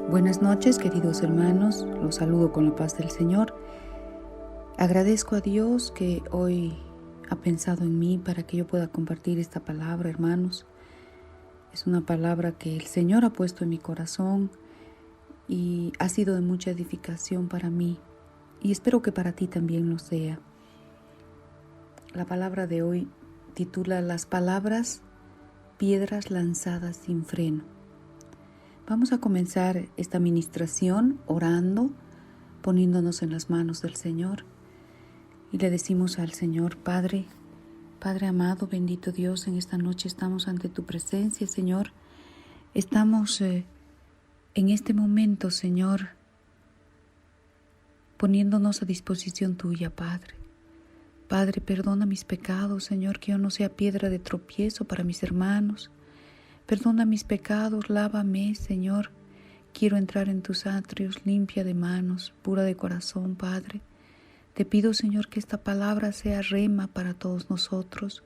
Buenas noches, queridos hermanos, los saludo con la paz del Señor. Agradezco a Dios que hoy ha pensado en mí para que yo pueda compartir esta palabra, hermanos. Es una palabra que el Señor ha puesto en mi corazón y ha sido de mucha edificación para mí y espero que para ti también lo sea. La palabra de hoy titula Las palabras, piedras lanzadas sin freno. Vamos a comenzar esta ministración orando, poniéndonos en las manos del Señor y le decimos al Señor: Padre amado, bendito Dios, en esta noche estamos ante tu presencia, Señor. Estamos en este momento, Señor, poniéndonos a disposición tuya, Padre. Padre, perdona mis pecados, Señor, que yo no sea piedra de tropiezo para mis hermanos. Perdona mis pecados, lávame, Señor. Quiero entrar en tus atrios, limpia de manos, pura de corazón, Padre. Te pido, Señor, que esta palabra sea rema para todos nosotros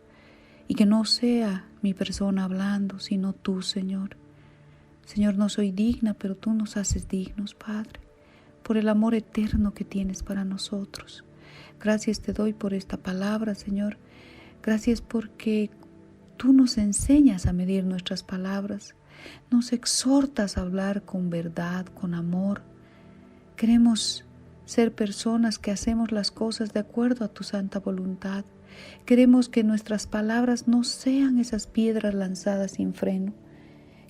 y que no sea mi persona hablando, sino tú, Señor. Señor, no soy digna, pero tú nos haces dignos, Padre, por el amor eterno que tienes para nosotros. Gracias te doy por esta palabra, Señor. Gracias porque tú nos enseñas a medir nuestras palabras, nos exhortas a hablar con verdad, con amor. Queremos ser personas que hacemos las cosas de acuerdo a tu santa voluntad. Queremos que nuestras palabras no sean esas piedras lanzadas sin freno,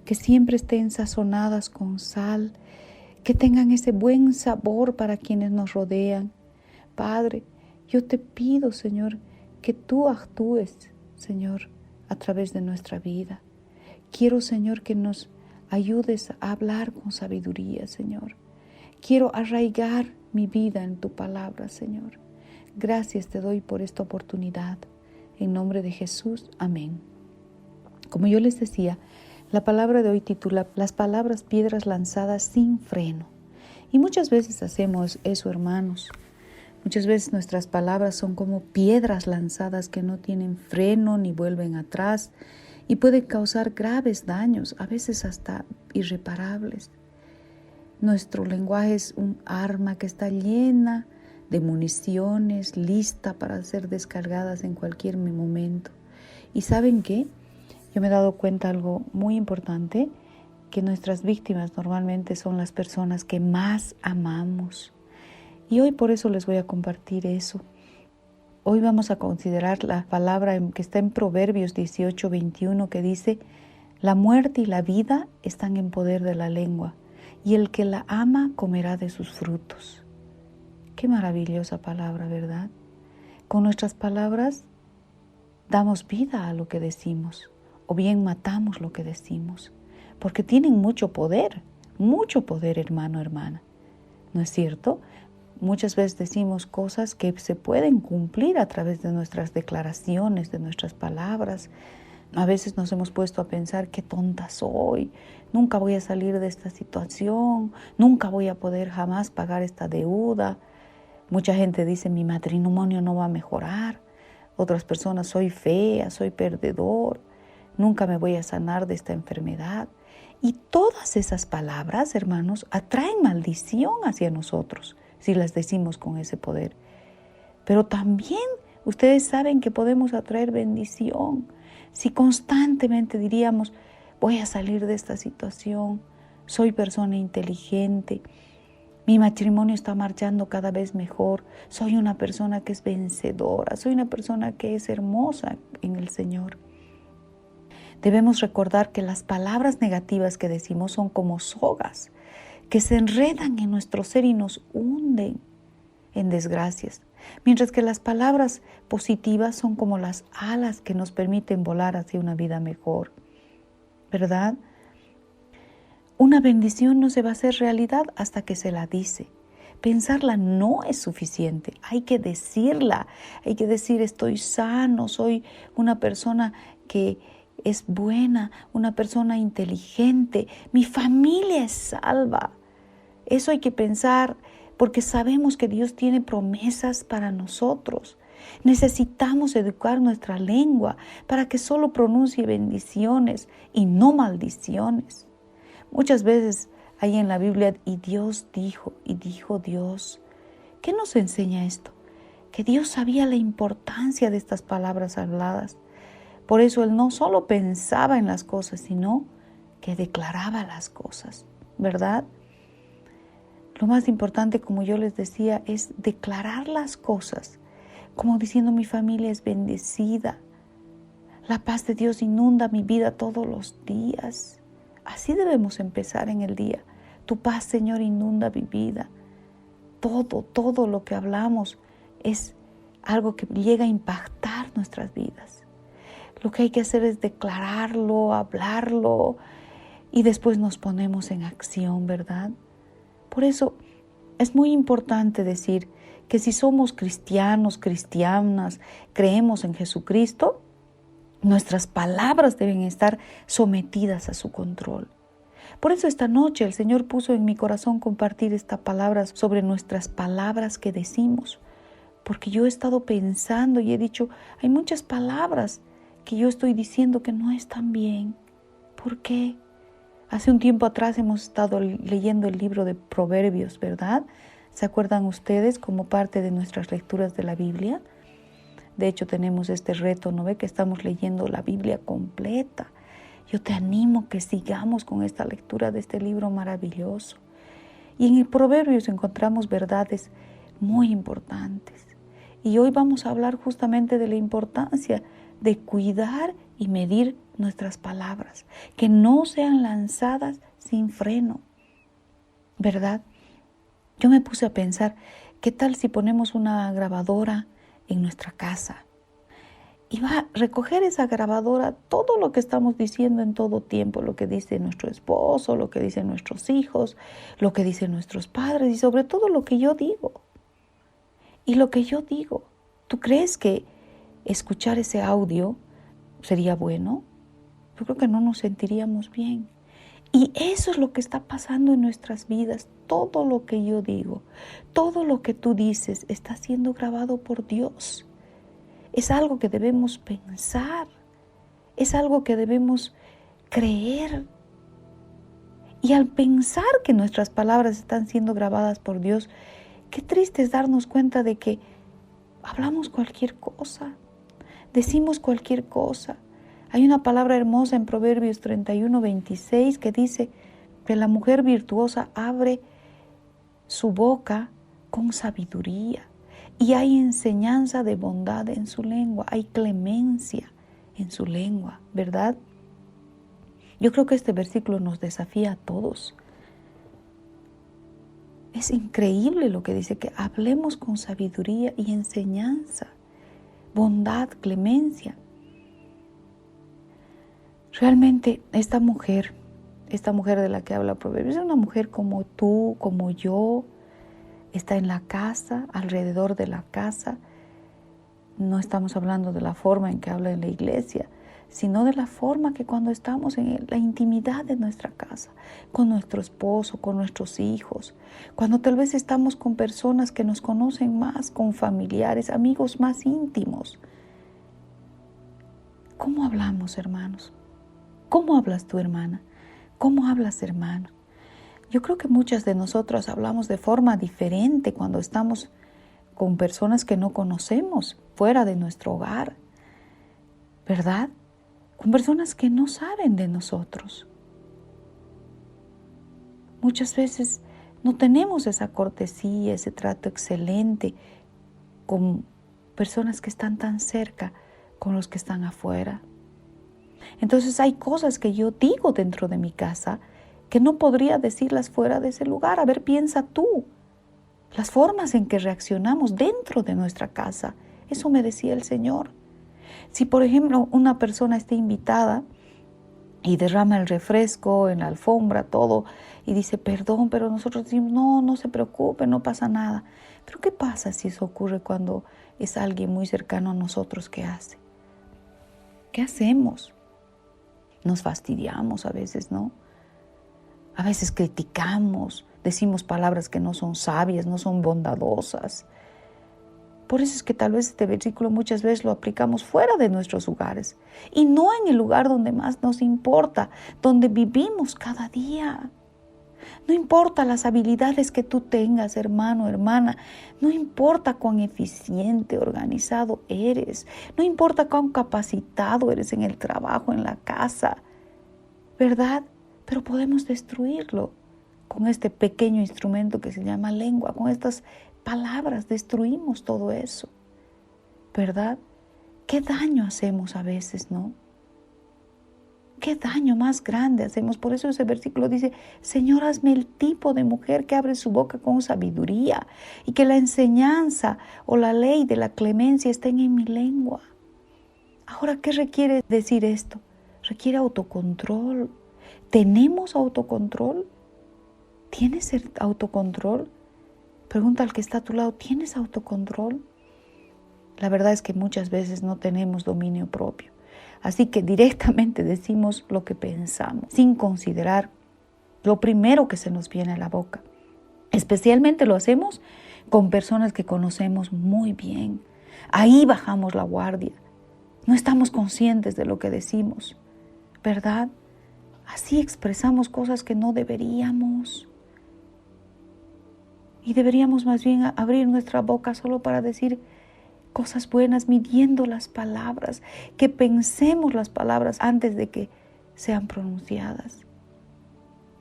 que siempre estén sazonadas con sal, que tengan ese buen sabor para quienes nos rodean. Padre, yo te pido, Señor, que tú actúes, Señor, a través de nuestra vida. Quiero, Señor, que nos ayudes a hablar con sabiduría, Señor. Quiero arraigar mi vida en tu palabra, Señor. Gracias te doy por esta oportunidad. En nombre de Jesús, amén. Como yo les decía, la palabra de hoy titula Las palabras, piedras lanzadas sin freno. Y muchas veces hacemos eso, hermanos. Muchas veces nuestras palabras son como piedras lanzadas que no tienen freno ni vuelven atrás y pueden causar graves daños, a veces hasta irreparables. Nuestro lenguaje es un arma que está llena de municiones, lista para ser descargadas en cualquier momento. ¿Y saben qué? Yo me he dado cuenta de algo muy importante, que nuestras víctimas normalmente son las personas que más amamos. Y hoy por eso les voy a compartir eso. Hoy vamos a considerar la palabra que está en Proverbios 18:21, que dice: La muerte y la vida están en poder de la lengua, y el que la ama comerá de sus frutos. Qué maravillosa palabra, ¿verdad? Con nuestras palabras damos vida a lo que decimos, o bien matamos lo que decimos, porque tienen mucho poder, hermano, hermana. ¿No es cierto? Muchas veces decimos cosas que se pueden cumplir a través de nuestras declaraciones, de nuestras palabras. A veces nos hemos puesto a pensar: qué tonta soy, nunca voy a salir de esta situación, nunca voy a poder jamás pagar esta deuda. Mucha gente dice: mi matrimonio no va a mejorar. Otras personas: soy fea, soy perdedor, nunca me voy a sanar de esta enfermedad. Y todas esas palabras, hermanos, atraen maldición hacia nosotros si las decimos con ese poder. Pero también ustedes saben que podemos atraer bendición si constantemente diríamos: voy a salir de esta situación, soy persona inteligente, mi matrimonio está marchando cada vez mejor, soy una persona que es vencedora, soy una persona que es hermosa en el Señor. Debemos recordar que las palabras negativas que decimos son como sogas que se enredan en nuestro ser y nos hunden en desgracias, mientras que las palabras positivas son como las alas que nos permiten volar hacia una vida mejor, ¿verdad? Una bendición no se va a hacer realidad hasta que se la dice. Pensarla no es suficiente, hay que decirla, hay que decir: estoy sano, soy una persona que es buena, una persona inteligente, mi familia es salva. Eso hay que pensar, porque sabemos que Dios tiene promesas para nosotros. Necesitamos educar nuestra lengua para que solo pronuncie bendiciones y no maldiciones. Muchas veces ahí en la Biblia, y Dios dijo, y dijo Dios. ¿Qué nos enseña esto? Que Dios sabía la importancia de estas palabras habladas. Por eso Él no solo pensaba en las cosas, sino que declaraba las cosas, ¿verdad? Lo más importante, como yo les decía, es declarar las cosas, como diciendo mi familia es bendecida. La paz de Dios inunda mi vida todos los días. Así debemos empezar en el día. Tu paz, Señor, inunda mi vida. Todo lo que hablamos es algo que llega a impactar nuestras vidas. Lo que hay que hacer es declararlo, hablarlo y después nos ponemos en acción, ¿verdad? Por eso es muy importante decir que si somos cristianos, cristianas, creemos en Jesucristo, nuestras palabras deben estar sometidas a su control. Por eso esta noche el Señor puso en mi corazón compartir esta palabra sobre nuestras palabras que decimos. Porque yo he estado pensando y he dicho, hay muchas palabras que yo estoy diciendo que no están bien. ¿Por qué? Hace un tiempo atrás hemos estado leyendo el libro de Proverbios, ¿verdad? ¿Se acuerdan ustedes como parte de nuestras lecturas de la Biblia? De hecho, tenemos este reto, ¿no ve? Que estamos leyendo la Biblia completa. Yo te animo que sigamos con esta lectura de este libro maravilloso. Y en el Proverbios encontramos verdades muy importantes. Y hoy vamos a hablar justamente de la importancia de cuidar y medir nuestras palabras, que no sean lanzadas sin freno, ¿verdad? Yo me puse a pensar, ¿qué tal si ponemos una grabadora en nuestra casa? Y va a recoger esa grabadora todo lo que estamos diciendo en todo tiempo, lo que dice nuestro esposo, lo que dicen nuestros hijos, lo que dicen nuestros padres y sobre todo lo que yo digo. Y lo que yo digo, ¿tú crees que escuchar ese audio sería bueno? Yo creo que no nos sentiríamos bien. Y eso es lo que está pasando en nuestras vidas. Todo lo que yo digo, todo lo que tú dices está siendo grabado por Dios. Es algo que debemos pensar, es algo que debemos creer. Y al pensar que nuestras palabras están siendo grabadas por Dios, qué triste es darnos cuenta de que hablamos cualquier cosa, decimos cualquier cosa. Hay una palabra hermosa en Proverbios 31:26 que dice que la mujer virtuosa abre su boca con sabiduría. Y hay enseñanza de bondad en su lengua, hay clemencia en su lengua, ¿verdad? Yo creo que este versículo nos desafía a todos. Es increíble lo que dice, que hablemos con sabiduría y enseñanza, bondad, clemencia. Realmente esta mujer de la que habla Proverbios, es una mujer como tú, como yo. Está en la casa, alrededor de la casa. No estamos hablando de la forma en que habla en la iglesia, sino de la forma que cuando estamos en la intimidad de nuestra casa, con nuestro esposo, con nuestros hijos, cuando tal vez estamos con personas que nos conocen más, con familiares, amigos más íntimos. ¿Cómo hablamos, hermanos? ¿Cómo hablas tú, hermana? ¿Cómo hablas, hermano? Yo creo que muchas de nosotros hablamos de forma diferente cuando estamos con personas que no conocemos fuera de nuestro hogar, ¿verdad? Con personas que no saben de nosotros. Muchas veces no tenemos esa cortesía, ese trato excelente con personas que están tan cerca, con los que están afuera. Entonces hay cosas que yo digo dentro de mi casa que no podría decirlas fuera de ese lugar. A ver, piensa tú, las formas en que reaccionamos dentro de nuestra casa. Eso me decía el Señor. Si, por ejemplo, una persona está invitada y derrama el refresco en la alfombra, todo, y dice, perdón, pero nosotros decimos, no se preocupe, no pasa nada. Pero ¿qué pasa si eso ocurre cuando es alguien muy cercano a nosotros que hace? ¿Qué hacemos? Nos fastidiamos a veces, ¿no? A veces criticamos, decimos palabras que no son sabias, no son bondadosas. Por eso es que tal vez este versículo muchas veces lo aplicamos fuera de nuestros hogares y no en el lugar donde más nos importa, donde vivimos cada día. No importa las habilidades que tú tengas, hermano, hermana. No importa cuán eficiente, organizado eres. No importa cuán capacitado eres en el trabajo, en la casa. ¿Verdad? Pero podemos destruirlo con este pequeño instrumento que se llama lengua. Con estas palabras destruimos todo eso. ¿Verdad? ¿Qué daño hacemos a veces, no? ¿Qué daño más grande hacemos? Por eso ese versículo dice, Señor, hazme el tipo de mujer que abre su boca con sabiduría y que la enseñanza o la ley de la clemencia estén en mi lengua. Ahora, ¿qué requiere decir esto? Requiere autocontrol. ¿Tenemos autocontrol? ¿Tienes el autocontrol? Pregunta al que está a tu lado, ¿tienes autocontrol? La verdad es que muchas veces no tenemos dominio propio. Así que directamente decimos lo que pensamos, sin considerar lo primero que se nos viene a la boca. Especialmente lo hacemos con personas que conocemos muy bien. Ahí bajamos la guardia. No estamos conscientes de lo que decimos, ¿verdad? Así expresamos cosas que no deberíamos. Y deberíamos más bien abrir nuestra boca solo para decir cosas buenas, midiendo las palabras, que pensemos las palabras antes de que sean pronunciadas.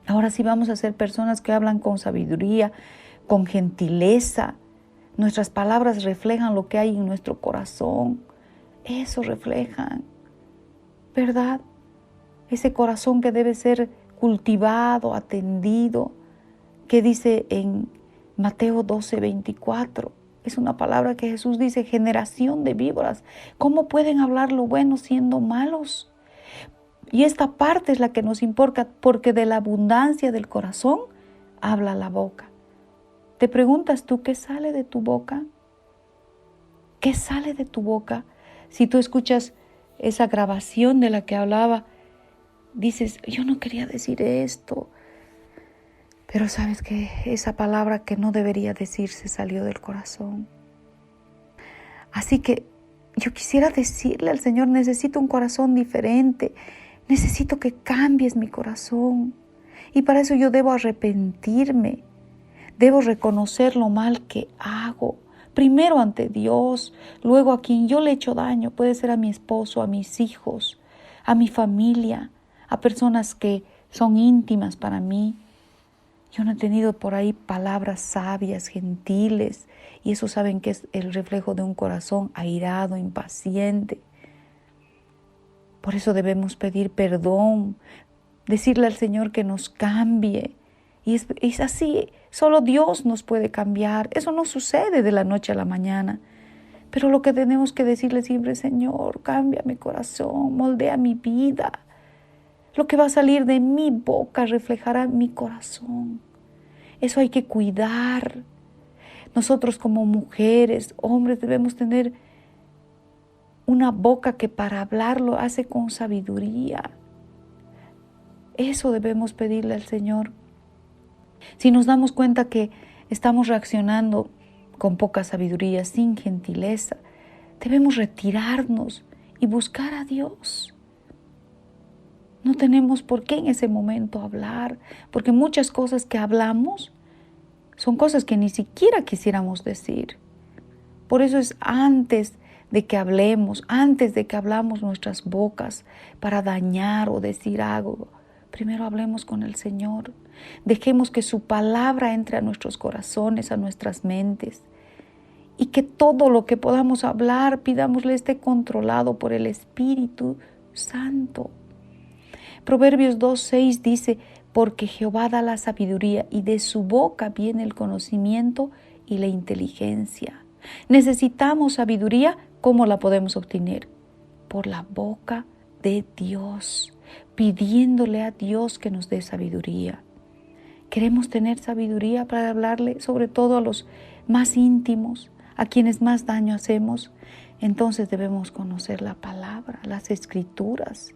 Ahora sí vamos a ser personas que hablan con sabiduría, con gentileza. Nuestras palabras reflejan lo que hay en nuestro corazón. Eso reflejan, ¿verdad? Ese corazón que debe ser cultivado, atendido, que dice en Mateo 12:24. Es una palabra que Jesús dice, generación de víboras. ¿Cómo pueden hablar lo bueno siendo malos? Y esta parte es la que nos importa, porque de la abundancia del corazón habla la boca. ¿Te preguntas tú qué sale de tu boca? ¿Qué sale de tu boca? Si tú escuchas esa grabación de la que hablaba, dices, yo no quería decir esto. Pero sabes que esa palabra que no debería decirse salió del corazón. Así que yo quisiera decirle al Señor, necesito un corazón diferente. Necesito que cambies mi corazón. Y para eso yo debo arrepentirme. Debo reconocer lo mal que hago. Primero ante Dios, luego a quien yo le he hecho daño. Puede ser a mi esposo, a mis hijos, a mi familia, a personas que son íntimas para mí. Yo no he tenido por ahí palabras sabias, gentiles, y eso saben que es el reflejo de un corazón airado, impaciente. Por eso debemos pedir perdón, decirle al Señor que nos cambie. Y es así, solo Dios nos puede cambiar. Eso no sucede de la noche a la mañana. Pero lo que tenemos que decirle siempre, Señor, cambia mi corazón, moldea mi vida. Lo que va a salir de mi boca reflejará mi corazón. Eso hay que cuidar. Nosotros como mujeres, hombres, debemos tener una boca que para hablar lo hace con sabiduría. Eso debemos pedirle al Señor. Si nos damos cuenta que estamos reaccionando con poca sabiduría, sin gentileza, debemos retirarnos y buscar a Dios. No tenemos por qué en ese momento hablar, porque muchas cosas que hablamos son cosas que ni siquiera quisiéramos decir. Por eso es antes de que hablemos, antes de que hablamos nuestras bocas para dañar o decir algo, primero hablemos con el Señor. Dejemos que su palabra entre a nuestros corazones, a nuestras mentes. Y que todo lo que podamos hablar, pidámosle esté controlado por el Espíritu Santo. Proverbios 2:6 dice, porque Jehová da la sabiduría y de su boca viene el conocimiento y la inteligencia. Necesitamos sabiduría. ¿Cómo la podemos obtener? Por la boca de Dios, pidiéndole a Dios que nos dé sabiduría. Queremos tener sabiduría para hablarle, sobre todo a los más íntimos, a quienes más daño hacemos. Entonces debemos conocer la palabra, las escrituras.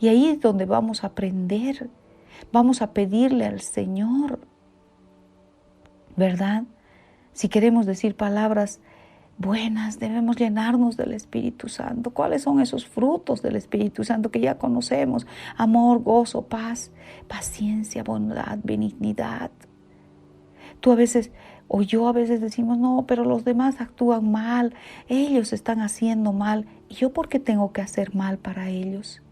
Y ahí es donde vamos a aprender, vamos a pedirle al Señor, ¿verdad? Si queremos decir palabras buenas, debemos llenarnos del Espíritu Santo. ¿Cuáles son esos frutos del Espíritu Santo que ya conocemos? Amor, gozo, paz, paciencia, bondad, benignidad. Tú a veces, o yo a veces decimos, no, pero los demás actúan mal, ellos están haciendo mal, ¿y yo por qué tengo que hacer mal para ellos?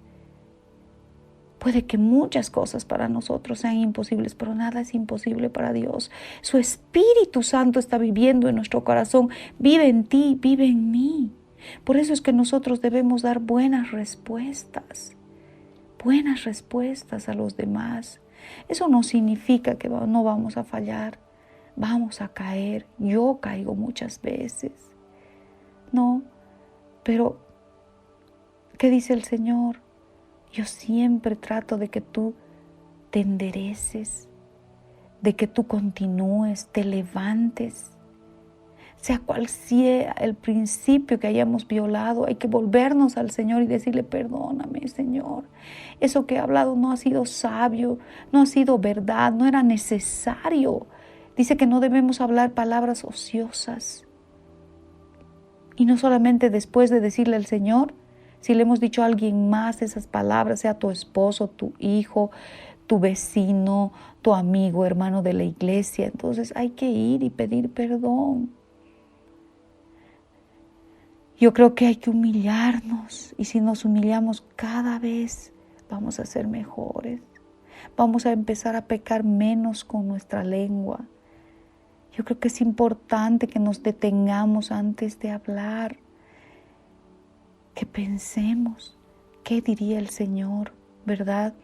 Puede que muchas cosas para nosotros sean imposibles, pero nada es imposible para Dios. Su Espíritu Santo está viviendo en nuestro corazón, vive en ti, vive en mí. Por eso es que nosotros debemos dar buenas respuestas a los demás. Eso no significa que no vamos a fallar, vamos a caer. Yo caigo muchas veces, ¿no? Pero, ¿qué dice el Señor? Yo siempre trato de que tú te endereces, de que tú continúes, te levantes. Sea cual sea el principio que hayamos violado, hay que volvernos al Señor y decirle, perdóname, Señor. Eso que he hablado no ha sido sabio, no ha sido verdad, no era necesario. Dice que no debemos hablar palabras ociosas. Y no solamente después de decirle al Señor, si le hemos dicho a alguien más esas palabras, sea tu esposo, tu hijo, tu vecino, tu amigo, hermano de la iglesia, entonces hay que ir y pedir perdón. Yo creo que hay que humillarnos, y si nos humillamos cada vez vamos a ser mejores. Vamos a empezar a pecar menos con nuestra lengua. Yo creo que es importante que nos detengamos antes de hablar, que pensemos qué diría el Señor, ¿verdad?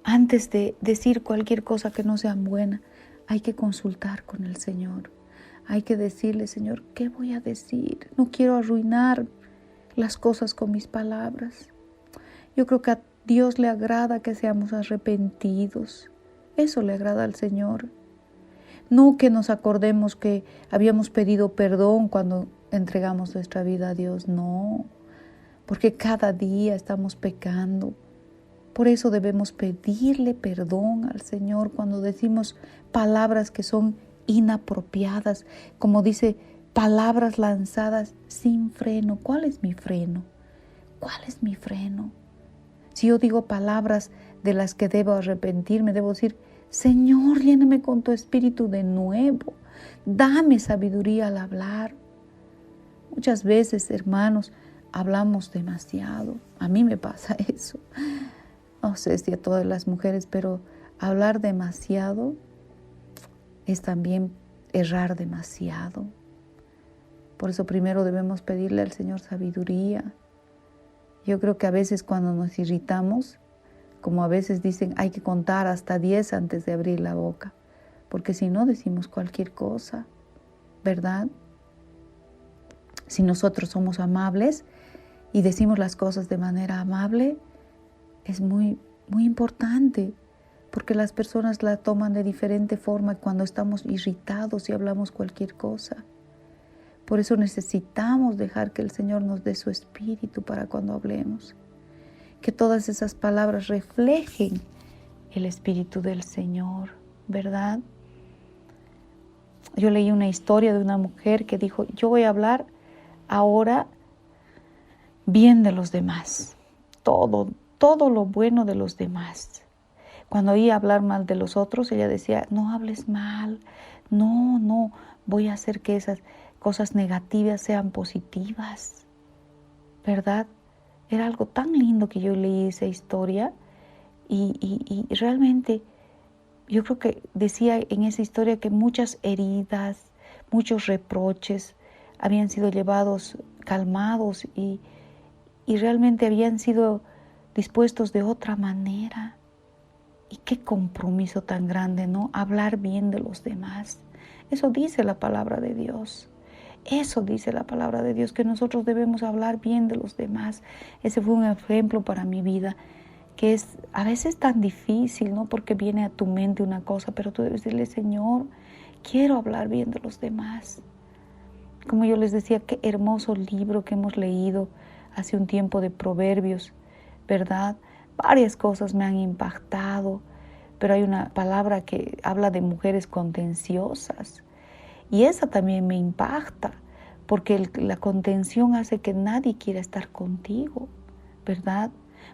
Antes de decir cualquier cosa que no sea buena, hay que consultar con el Señor. Hay que decirle, Señor, ¿qué voy a decir? No quiero arruinar las cosas con mis palabras. Yo creo que a Dios le agrada que seamos arrepentidos. Eso le agrada al Señor. No que nos acordemos que habíamos pedido perdón cuando entregamos nuestra vida a Dios, no, porque cada día estamos pecando. Por eso debemos pedirle perdón al Señor cuando decimos palabras que son inapropiadas, como dice, palabras lanzadas sin freno. ¿Cuál es mi freno? ¿Cuál es mi freno? Si yo digo palabras de las que debo arrepentirme, debo decir, Señor, lléname con tu espíritu de nuevo, dame sabiduría al hablar. Muchas veces, hermanos, hablamos demasiado. A mí me pasa eso. No sé si a todas las mujeres, pero hablar demasiado es también errar demasiado. Por eso primero debemos pedirle al Señor sabiduría. Yo creo que a veces cuando nos irritamos, como a veces dicen, hay que contar hasta 10 antes de abrir la boca, porque si no decimos cualquier cosa, ¿verdad? Si nosotros somos amables y decimos las cosas de manera amable, es muy, muy importante, porque las personas la toman de diferente forma cuando estamos irritados y hablamos cualquier cosa. Por eso necesitamos dejar que el Señor nos dé su espíritu para cuando hablemos. Que todas esas palabras reflejen el espíritu del Señor, ¿verdad? Yo leí una historia de una mujer que dijo, yo voy a hablar ahora bien de los demás, todo lo bueno de los demás. Cuando oía hablar mal de los otros, ella decía, no hables mal, no, voy a hacer que esas cosas negativas sean positivas, ¿verdad? Era algo tan lindo que yo leí esa historia y realmente yo creo que decía en esa historia que muchas heridas, muchos reproches habían sido llevados, calmados y realmente habían sido dispuestos de otra manera. Y qué compromiso tan grande, ¿no? Hablar bien de los demás. Eso dice la palabra de Dios. Eso dice la palabra de Dios, que nosotros debemos hablar bien de los demás. Ese fue un ejemplo para mi vida, que es a veces tan difícil, ¿no? Porque viene a tu mente una cosa, pero tú debes decirle, Señor, quiero hablar bien de los demás. Como yo les decía, qué hermoso libro que hemos leído hace un tiempo de Proverbios, ¿verdad? Varias cosas me han impactado, pero hay una palabra que habla de mujeres contenciosas y esa también me impacta, porque la contención hace que nadie quiera estar contigo, ¿verdad?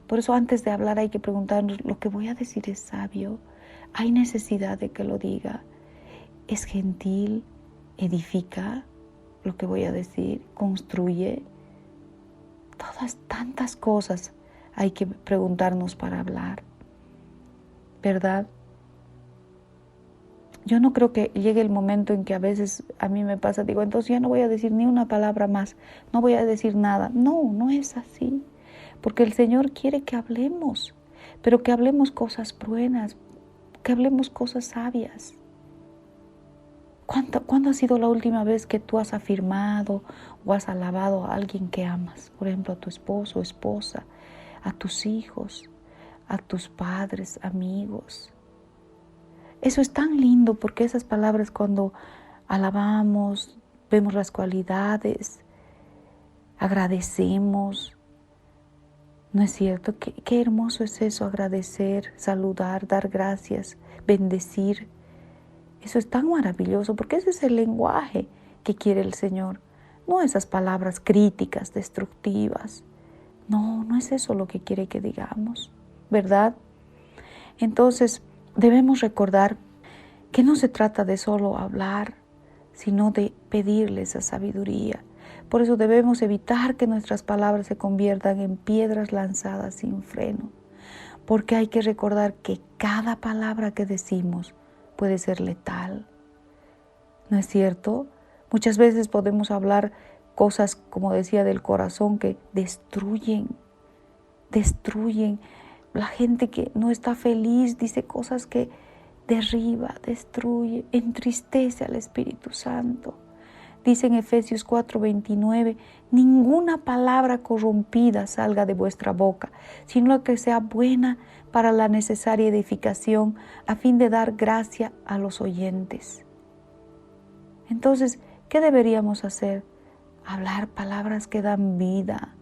Por eso antes de hablar hay que preguntarnos, ¿lo que voy a decir es sabio? ¿Hay necesidad de que lo diga? ¿Es gentil? ¿Edifica lo que voy a decir? ¿Construye? Todas tantas cosas hay que preguntarnos para hablar, ¿verdad? Yo no creo que llegue el momento en que a veces a mí me pasa, digo, entonces ya no voy a decir ni una palabra más, no voy a decir nada. No, no es así, porque el Señor quiere que hablemos, pero que hablemos cosas buenas, que hablemos cosas sabias. ¿Cuándo ha sido la última vez que tú has afirmado o has alabado a alguien que amas? Por ejemplo, a tu esposo o esposa, a tus hijos, a tus padres, amigos. Eso es tan lindo porque esas palabras cuando alabamos, vemos las cualidades, agradecemos. ¿No es cierto? Qué hermoso es eso, agradecer, saludar, dar gracias, bendecir. Eso es tan maravilloso porque ese es el lenguaje que quiere el Señor. No esas palabras críticas, destructivas. No, no es eso lo que quiere que digamos, ¿verdad? Entonces, debemos recordar que no se trata de solo hablar, sino de pedirle esa sabiduría. Por eso debemos evitar que nuestras palabras se conviertan en piedras lanzadas sin freno, porque hay que recordar que cada palabra que decimos puede ser letal. ¿No es cierto? Muchas veces podemos hablar cosas, como decía, del corazón que destruyen. La gente que no está feliz dice cosas que derriba, destruye, entristece al Espíritu Santo. Dice en Efesios 4:29, ninguna palabra corrompida salga de vuestra boca, sino que sea buena para la necesaria edificación, a fin de dar gracia a los oyentes. Entonces, ¿qué deberíamos hacer? Hablar palabras que dan vida,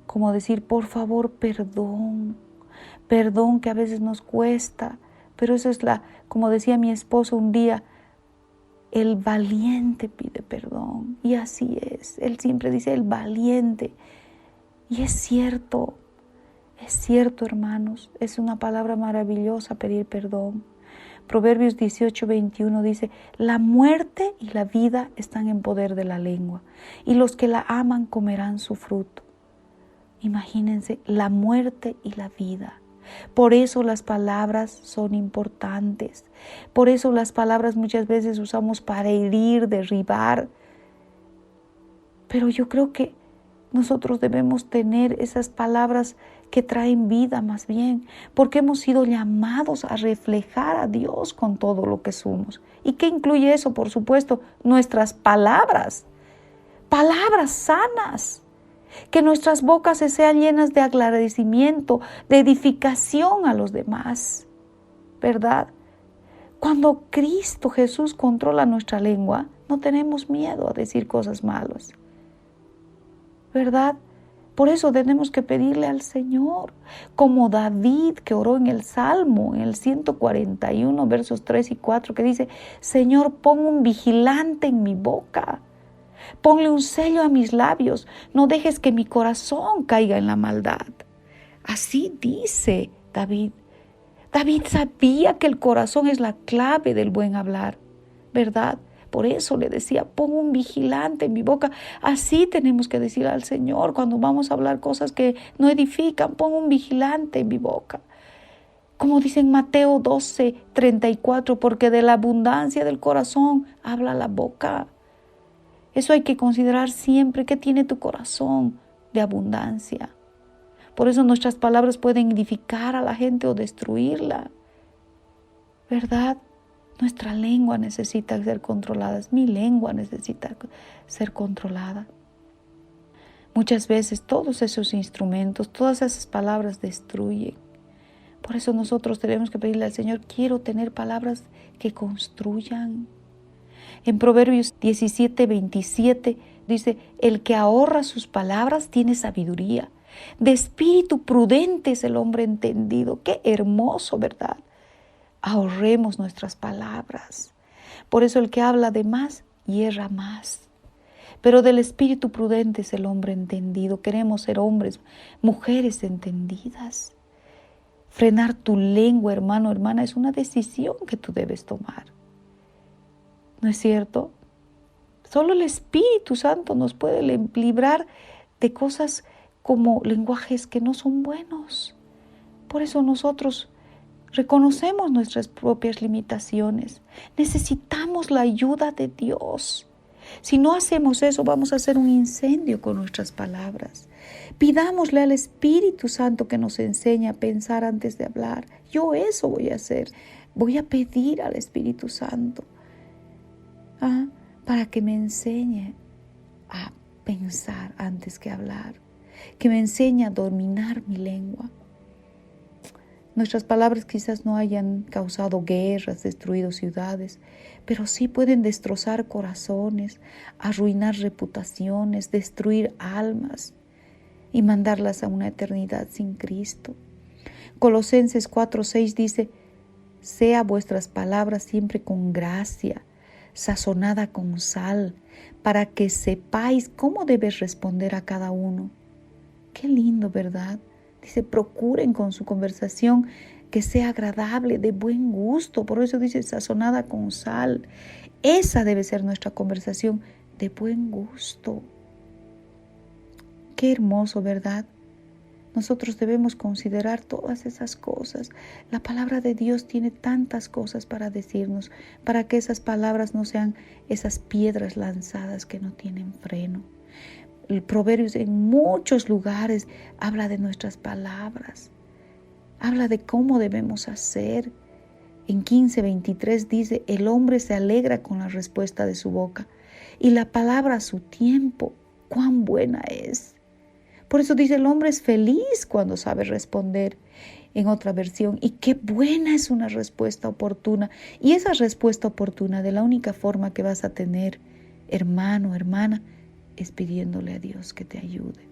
como decir, por favor, perdón que a veces nos cuesta, pero eso es como decía mi esposo un día, el valiente pide perdón, y así es. Él siempre dice el valiente, y es cierto, hermanos, es una palabra maravillosa pedir perdón. Proverbios 18:21 dice, la muerte y la vida están en poder de la lengua, y los que la aman comerán su fruto. Imagínense, la muerte y la vida. Por eso las palabras son importantes. Por eso las palabras muchas veces usamos para herir, derribar. Pero yo creo que nosotros debemos tener esas palabras que traen vida más bien, porque hemos sido llamados a reflejar a Dios con todo lo que somos. ¿Y qué incluye eso? Por supuesto, nuestras palabras sanas. Que nuestras bocas se sean llenas de agradecimiento, de edificación a los demás, ¿verdad? Cuando Cristo Jesús controla nuestra lengua, no tenemos miedo a decir cosas malas, ¿verdad? Por eso tenemos que pedirle al Señor, como David que oró en el Salmo, en el 141, versos 3 y 4, que dice, Señor, pon un vigilante en mi boca. Ponle un sello a mis labios, no dejes que mi corazón caiga en la maldad. Así dice David. David sabía que el corazón es la clave del buen hablar, ¿verdad? Por eso le decía, pon un vigilante en mi boca. Así tenemos que decir al Señor cuando vamos a hablar cosas que no edifican, pon un vigilante en mi boca. Como dice en Mateo 12:34, porque de la abundancia del corazón habla la boca. Eso hay que considerar siempre. ¿Qué tiene tu corazón de abundancia? Por eso nuestras palabras pueden edificar a la gente o destruirla, ¿verdad? Nuestra lengua necesita ser controlada. Mi lengua necesita ser controlada. Muchas veces todos esos instrumentos, todas esas palabras destruyen. Por eso nosotros tenemos que pedirle al Señor, quiero tener palabras que construyan. En Proverbios 17:27 dice, el que ahorra sus palabras tiene sabiduría. De espíritu prudente es el hombre entendido. Qué hermoso, ¿verdad? Ahorremos nuestras palabras. Por eso el que habla de más, hierra más. pero del espíritu prudente es el hombre entendido. Queremos ser hombres, mujeres entendidas. Frenar tu lengua, hermano, hermana, es una decisión que tú debes tomar. ¿No es cierto? Solo el Espíritu Santo nos puede librar de cosas como lenguajes que no son buenos. Por eso nosotros reconocemos nuestras propias limitaciones. Necesitamos la ayuda de Dios. Si no hacemos eso, vamos a hacer un incendio con nuestras palabras. Pidámosle al Espíritu Santo que nos enseñe a pensar antes de hablar. Yo eso voy a hacer. Voy a pedir al Espíritu Santo para que me enseñe a pensar antes que hablar, que me enseñe a dominar mi lengua. Nuestras palabras quizás no hayan causado guerras, destruido ciudades, pero sí pueden destrozar corazones, arruinar reputaciones, destruir almas y mandarlas a una eternidad sin Cristo. Colosenses 4:6 dice: sea vuestras palabras siempre con gracia, sazonada con sal, para que sepáis cómo debes responder a cada uno. Qué lindo, ¿verdad? Dice, procuren con su conversación que sea agradable, de buen gusto. Por eso dice, sazonada con sal. Esa debe ser nuestra conversación, de buen gusto. Qué hermoso, ¿verdad? Nosotros debemos considerar todas esas cosas. La palabra de Dios tiene tantas cosas para decirnos, para que esas palabras no sean esas piedras lanzadas que no tienen freno. El Proverbios en muchos lugares habla de nuestras palabras, habla de cómo debemos hacer. En 15:23 dice, el hombre se alegra con la respuesta de su boca y la palabra a su tiempo, cuán buena es. Por eso dice, el hombre es feliz cuando sabe responder. En otra versión, y qué buena es una respuesta oportuna. Y esa respuesta oportuna, de la única forma que vas a tener, hermano, hermana, es pidiéndole a Dios que te ayude.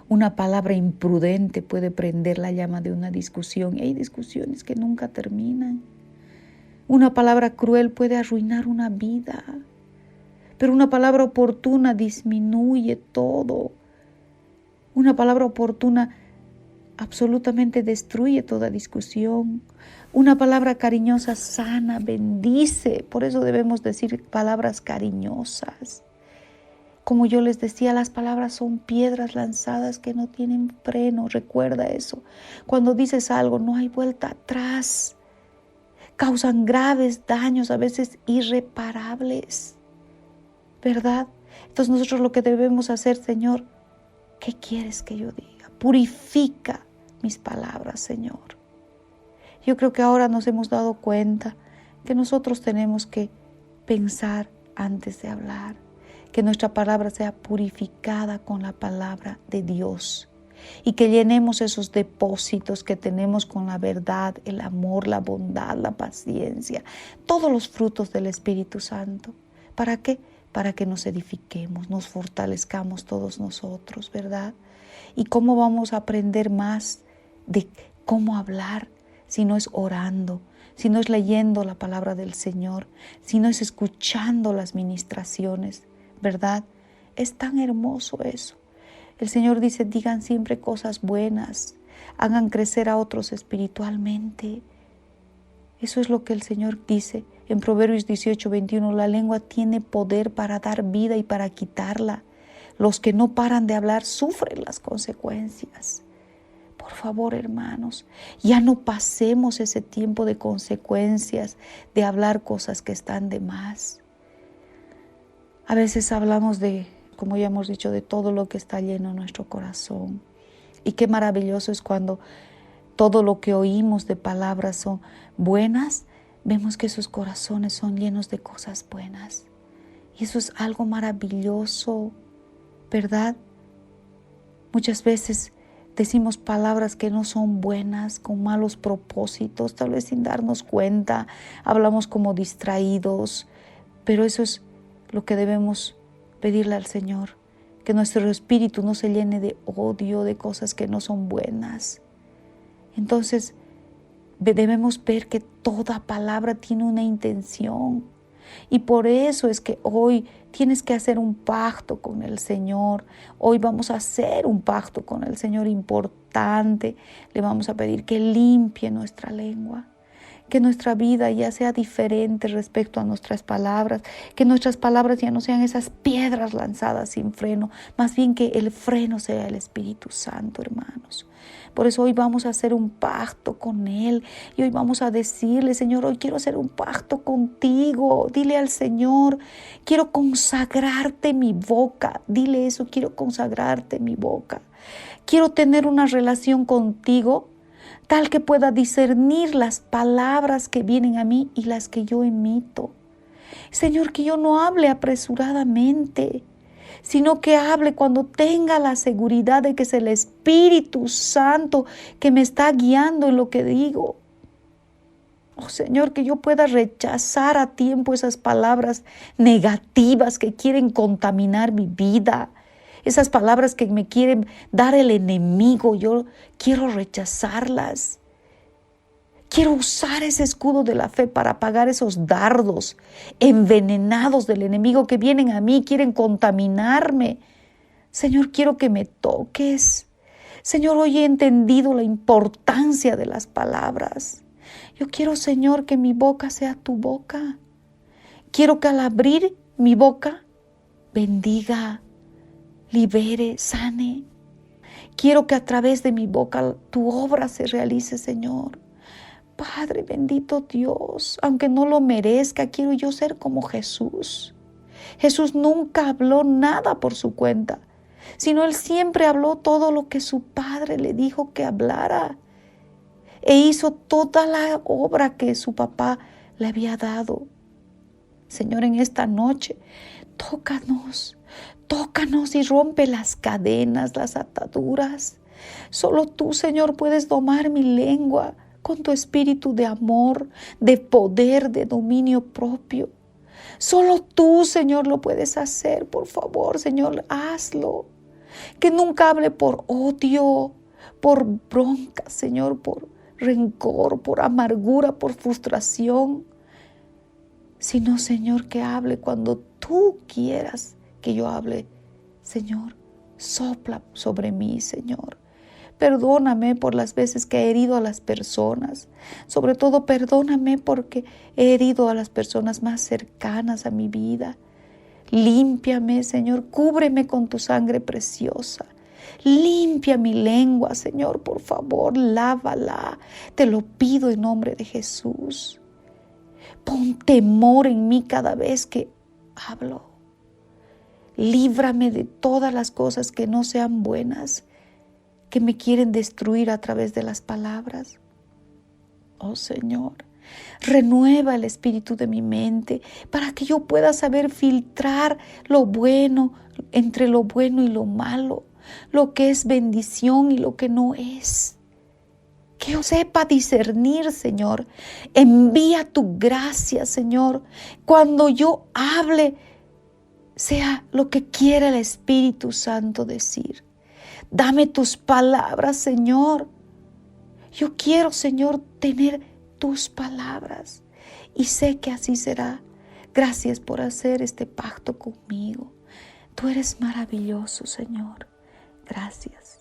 Una palabra imprudente puede prender la llama de una discusión, y hay discusiones que nunca terminan. Una palabra cruel puede arruinar una vida, pero una palabra oportuna disminuye todo. Una palabra oportuna absolutamente destruye toda discusión. Una palabra cariñosa sana, bendice. Por eso debemos decir palabras cariñosas. Como yo les decía, las palabras son piedras lanzadas que no tienen freno. Recuerda eso. Cuando dices algo, no hay vuelta atrás. Causan graves daños, a veces irreparables. ¿Verdad? Entonces nosotros lo que debemos hacer, Señor, ¿qué quieres que yo diga? Purifica mis palabras, Señor. Yo creo que ahora nos hemos dado cuenta que nosotros tenemos que pensar antes de hablar, que nuestra palabra sea purificada con la palabra de Dios y que llenemos esos depósitos que tenemos con la verdad, el amor, la bondad, la paciencia, todos los frutos del Espíritu Santo. ¿Para qué? Para que nos edifiquemos, nos fortalezcamos todos nosotros, ¿verdad? ¿Y cómo vamos a aprender más de cómo hablar si no es orando, si no es leyendo la palabra del Señor, si no es escuchando las ministraciones, ¿verdad? Es tan hermoso eso. El Señor dice, digan siempre cosas buenas, hagan crecer a otros espiritualmente. Eso es lo que el Señor dice en Proverbios 18:21. La lengua tiene poder para dar vida y para quitarla. Los que no paran de hablar sufren las consecuencias. Por favor, hermanos, ya no pasemos ese tiempo de consecuencias, de hablar cosas que están de más. A veces hablamos de, como ya hemos dicho, de todo lo que está lleno en nuestro corazón. Y qué maravilloso es cuando todo lo que oímos de palabras son buenas, vemos que esos corazones son llenos de cosas buenas. Y eso es algo maravilloso, ¿verdad? Muchas veces decimos palabras que no son buenas, con malos propósitos, tal vez sin darnos cuenta, hablamos como distraídos, pero eso es lo que debemos pedirle al Señor, que nuestro espíritu no se llene de odio, de cosas que no son buenas. Entonces debemos ver que toda palabra tiene una intención. Y por eso es que hoy tienes que hacer un pacto con el Señor. Hoy vamos a hacer un pacto con el Señor importante. Le vamos a pedir que limpie nuestra lengua, que nuestra vida ya sea diferente respecto a nuestras palabras, que nuestras palabras ya no sean esas piedras lanzadas sin freno, más bien que el freno sea el Espíritu Santo, hermanos. Por eso hoy vamos a hacer un pacto con Él y hoy vamos a decirle: Señor, hoy quiero hacer un pacto contigo. Dile al Señor: quiero consagrarte mi boca. Dile eso: quiero consagrarte mi boca. Quiero tener una relación contigo tal que pueda discernir las palabras que vienen a mí y las que yo emito. Señor, que yo no hable apresuradamente, sino que hable cuando tenga la seguridad de que es el Espíritu Santo que me está guiando en lo que digo. Oh Señor, que yo pueda rechazar a tiempo esas palabras negativas que quieren contaminar mi vida. Esas palabras que me quieren dar el enemigo, yo quiero rechazarlas. Quiero usar ese escudo de la fe para apagar esos dardos envenenados del enemigo que vienen a mí, quieren contaminarme. Señor, quiero que me toques. Señor, hoy he entendido la importancia de las palabras. Yo quiero, Señor, que mi boca sea tu boca. Quiero que al abrir mi boca bendiga, libere, sane. Quiero que a través de mi boca tu obra se realice, Señor. Padre bendito Dios, aunque no lo merezca, quiero yo ser como Jesús. Jesús nunca habló nada por su cuenta, sino Él siempre habló todo lo que su Padre le dijo que hablara. E hizo toda la obra que su papá le había dado. Señor, en esta noche, tócanos y rompe las cadenas, las ataduras. Solo tú, Señor, puedes domar mi lengua con tu espíritu de amor, de poder, de dominio propio. Solo tú, Señor, lo puedes hacer. Por favor, Señor, hazlo. Que nunca hable por odio, por bronca, Señor, por rencor, por amargura, por frustración. Sino, Señor, que hable cuando tú quieras que yo hable. Señor, sopla sobre mí, Señor. Perdóname por las veces que he herido a las personas. Sobre todo, perdóname porque he herido a las personas más cercanas a mi vida. Límpiame, Señor, cúbreme con tu sangre preciosa. Limpia mi lengua, Señor, por favor, lávala. Te lo pido en nombre de Jesús. Pon temor en mí cada vez que hablo. Líbrame de todas las cosas que no sean buenas, que me quieren destruir a través de las palabras. Oh Señor, renueva el espíritu de mi mente para que yo pueda saber filtrar lo bueno entre lo bueno y lo malo, lo que es bendición y lo que no es. Que yo sepa discernir, Señor. Envía tu gracia, Señor. Cuando yo hable, sea lo que quiera el Espíritu Santo decir. Dame tus palabras, Señor. Yo quiero, Señor, tener tus palabras y sé que así será. Gracias por hacer este pacto conmigo. Tú eres maravilloso, Señor. Gracias.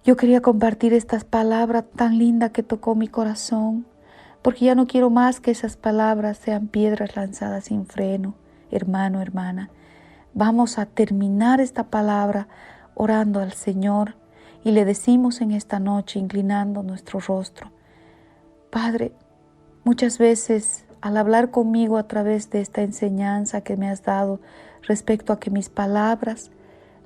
Yo quería compartir estas palabras tan lindas que tocó mi corazón, porque ya no quiero más que esas palabras sean piedras lanzadas sin freno. Hermano, hermana, vamos a terminar esta palabra orando al Señor y le decimos en esta noche, inclinando nuestro rostro: Padre, muchas veces al hablar conmigo a través de esta enseñanza que me has dado respecto a que mis palabras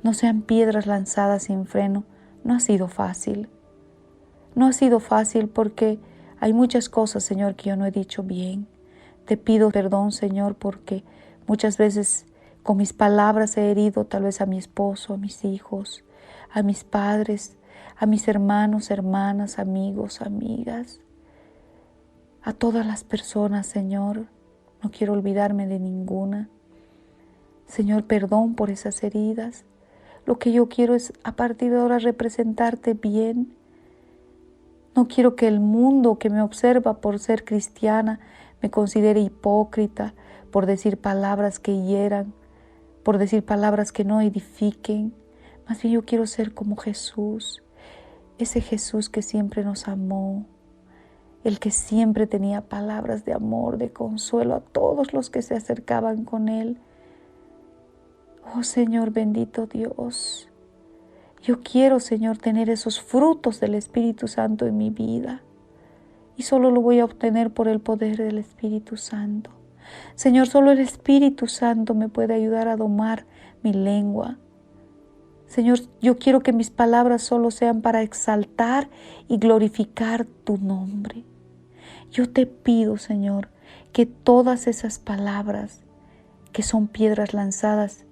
no sean piedras lanzadas sin freno, no ha sido fácil. No ha sido fácil porque hay muchas cosas, Señor, que yo no he dicho bien. Te pido perdón, Señor, porque muchas veces con mis palabras he herido tal vez a mi esposo, a mis hijos, a mis padres, a mis hermanos, hermanas, amigos, amigas, a todas las personas, Señor. No quiero olvidarme de ninguna. Señor, perdón por esas heridas. Lo que yo quiero es a partir de ahora representarte bien. No quiero que el mundo que me observa por ser cristiana me considere hipócrita por decir palabras que hieran, por decir palabras que no edifiquen. Más bien yo quiero ser como Jesús, ese Jesús que siempre nos amó, el que siempre tenía palabras de amor, de consuelo a todos los que se acercaban con Él. Oh Señor, bendito Dios, yo quiero, Señor, tener esos frutos del Espíritu Santo en mi vida. Y solo lo voy a obtener por el poder del Espíritu Santo. Señor, solo el Espíritu Santo me puede ayudar a domar mi lengua. Señor, yo quiero que mis palabras solo sean para exaltar y glorificar tu nombre. Yo te pido, Señor, que todas esas palabras que son piedras lanzadas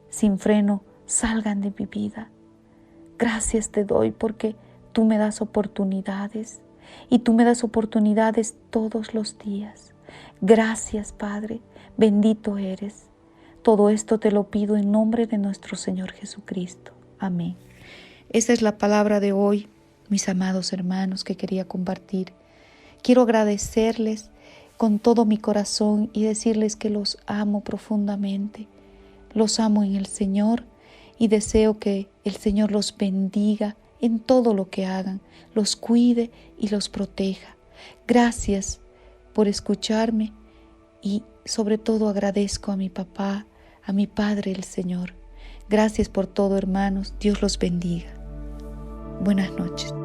sin freno salgan de mi vida. Gracias te doy porque tú me das oportunidades y tú me das oportunidades todos los días. Gracias, Padre, bendito eres. Todo esto te lo pido en nombre de nuestro Señor Jesucristo. Amén. Esta es la palabra de hoy, mis amados hermanos, que quería compartir. Quiero agradecerles con todo mi corazón y decirles que los amo profundamente. Los amo en el Señor y deseo que el Señor los bendiga en todo lo que hagan, los cuide y los proteja. Gracias por escucharme y sobre todo agradezco a mi papá, a mi Padre el Señor. Gracias por todo, hermanos. Dios los bendiga. Buenas noches.